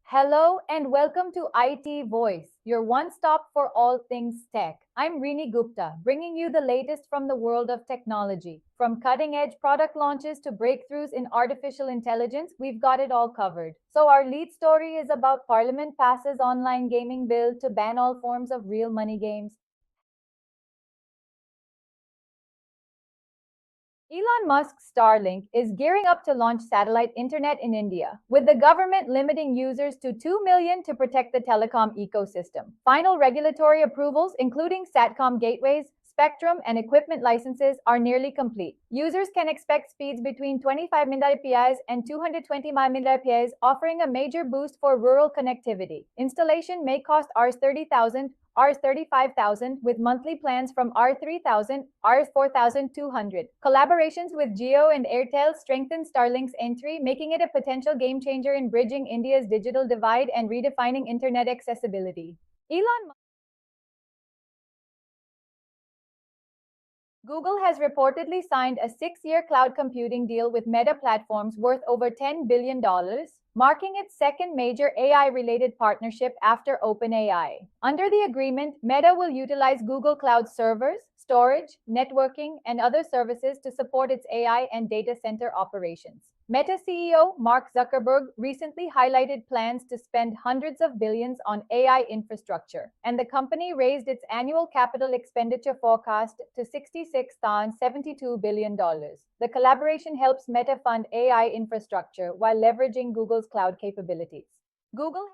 Hello and welcome to IT Voice, your one stop for all things tech. I'm Rini Gupta, bringing you the latest from the world of technology. From cutting edge product launches to breakthroughs in artificial intelligence, we've got it all covered. So, our lead story is about Parliament passes online gaming bill to ban all forms of real money games. Elon Musk's Starlink is gearing up to launch satellite internet in India, with the government limiting users to 2 million to protect the telecom ecosystem. Final regulatory approvals, including SATCOM gateways, spectrum, and equipment licenses, are nearly complete. Users can expect speeds between 25 Mbps and 220 Mbps, offering a major boost for rural connectivity. Installation may cost Rs 30,000 Rs 35,000 with monthly plans from Rs 3,000, Rs 4,200. Collaborations with Jio and Airtel strengthen Starlink's entry, making it a potential game changer in bridging India's digital divide and redefining internet accessibility. Elon Google has reportedly signed a 6-year cloud computing deal with Meta Platforms worth over $10 billion, marking its second major AI-related partnership after OpenAI. Under the agreement, Meta will utilize Google Cloud servers, storage, networking, and other services to support its AI and data center operations. Meta CEO Mark Zuckerberg recently highlighted plans to spend hundreds of billions on AI infrastructure, and the company raised its annual capital expenditure forecast to $66.72 billion. The collaboration helps Meta fund AI infrastructure while leveraging Google's cloud capabilities. Google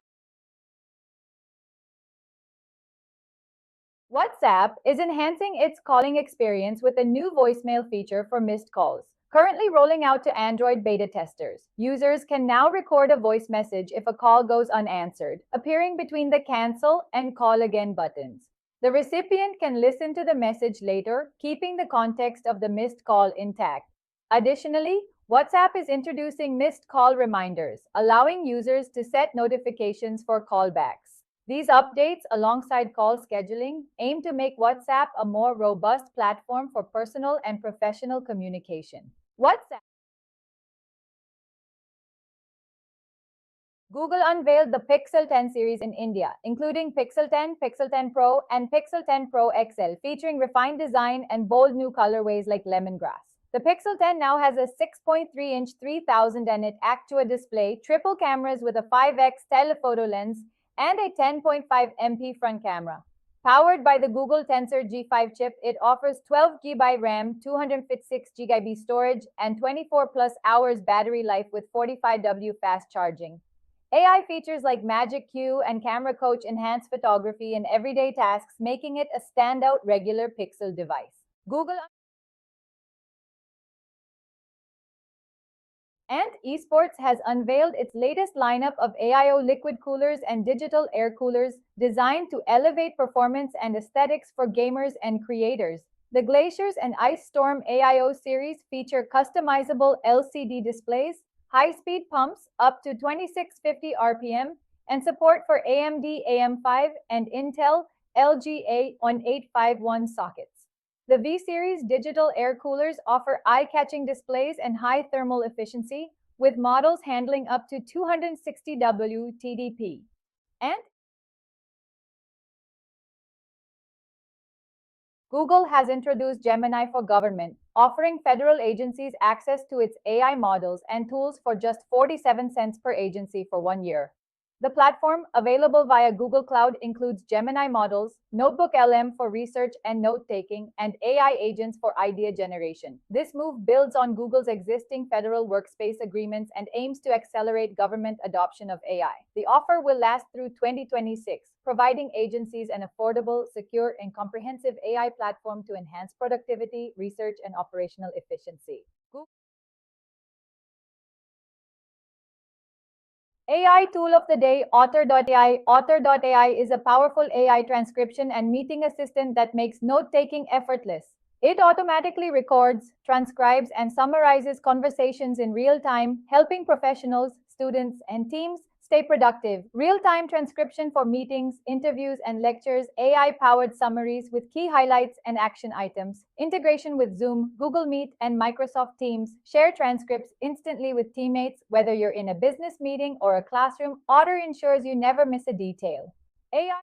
WhatsApp is enhancing its calling experience with a new voicemail feature for missed calls. Currently rolling out to Android beta testers, users can now record a voice message if a call goes unanswered, appearing between the cancel and call again buttons. The recipient can listen to the message later, keeping the context of the missed call intact. Additionally, WhatsApp is introducing missed call reminders, allowing users to set notifications for callbacks. These updates, alongside call scheduling, aim to make WhatsApp a more robust platform for personal and professional communication. WhatsApp Google unveiled the Pixel 10 series in India, including Pixel 10, Pixel 10 Pro, and Pixel 10 Pro XL, featuring refined design and bold new colorways like lemongrass. The Pixel 10 now has a 6.3-inch 3000 nit Actua display, triple cameras with a 5x telephoto lens, and a 10.5 MP front camera. Powered by the Google Tensor G5 chip, it offers 12 GB RAM, 256 GB storage, and 24 plus hours battery life with 45W fast charging. AI features like Magic Queue and Camera Coach enhance photography and everyday tasks, making it a standout regular Pixel device. Google and Esports has unveiled its latest lineup of AIO liquid coolers and digital air coolers designed to elevate performance and aesthetics for gamers and creators. The Glaciers and Ice Storm AIO series feature customizable LCD displays, high-speed pumps up to 2650 RPM, and support for AMD AM5 and Intel LGA 1851 sockets. The V-Series digital air coolers offer eye-catching displays and high thermal efficiency, with models handling up to 260W TDP. And Google has introduced Gemini for Government, offering federal agencies access to its AI models and tools for just 47 cents per agency for 1 year. The platform, available via Google Cloud, includes Gemini models, Notebook LM for research and note-taking, and AI agents for idea generation. This move builds on Google's existing federal workspace agreements and aims to accelerate government adoption of AI. The offer will last through 2026, providing agencies an affordable, secure, and comprehensive AI platform to enhance productivity, research, and operational efficiency. AI tool of the day, Otter.ai. Otter.ai is a powerful AI transcription and meeting assistant that makes note-taking effortless. It automatically records, transcribes, and summarizes conversations in real time, helping professionals, students, and teams Stay productive. Real-time transcription for meetings, interviews, and lectures, AI-powered summaries with key highlights and action items, integration with Zoom, Google Meet, and Microsoft Teams. Share transcripts instantly with teammates, whether you're in a business meeting or a classroom. Otter ensures you never miss a detail. AI.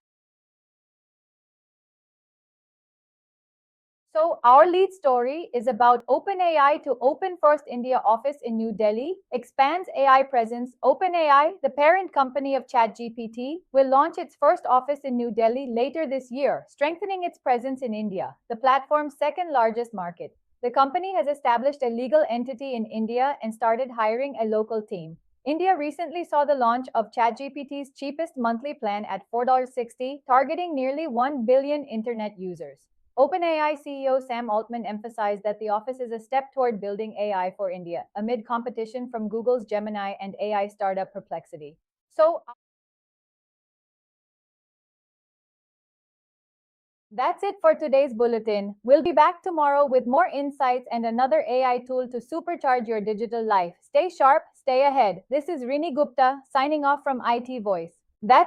So, our lead story is about OpenAI to open first India office in New Delhi, expands AI presence. OpenAI, the parent company of ChatGPT, will launch its first office in New Delhi later this year, strengthening its presence in India, the platform's second largest market. The company has established a legal entity in India and started hiring a local team. India recently saw the launch of ChatGPT's cheapest monthly plan at $4.60, targeting nearly 1 billion internet users. OpenAI CEO Sam Altman emphasized that the office is a step toward building AI for India, amid competition from Google's Gemini and AI startup Perplexity. So, that's it for today's bulletin. We'll be back tomorrow with more insights and another AI tool to supercharge your digital life. Stay sharp, stay ahead. This is Rini Gupta signing off from IT Voice.